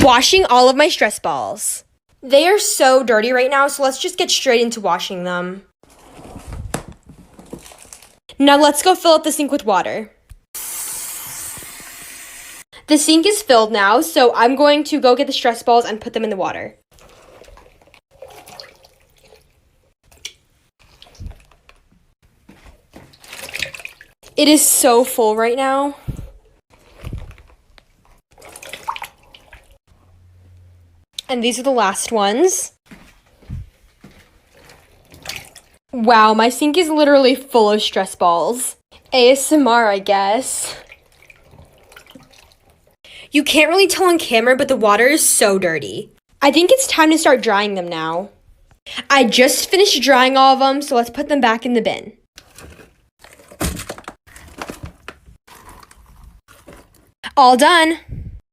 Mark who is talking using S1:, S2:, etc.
S1: Washing all of my stress balls. They are so dirty right now, so let's just get straight into washing them. Now let's go fill up the sink with water. The sink is filled now, so I'm going to go get the stress balls and put them in the water. It is so full right now. And these are the last ones. Wow, my sink is literally full of stress balls. ASMR, I guess. You can't really tell on camera, but the water is so dirty. I think it's time to start drying them now. I just finished drying all of them, so let's put them back in the bin. All done.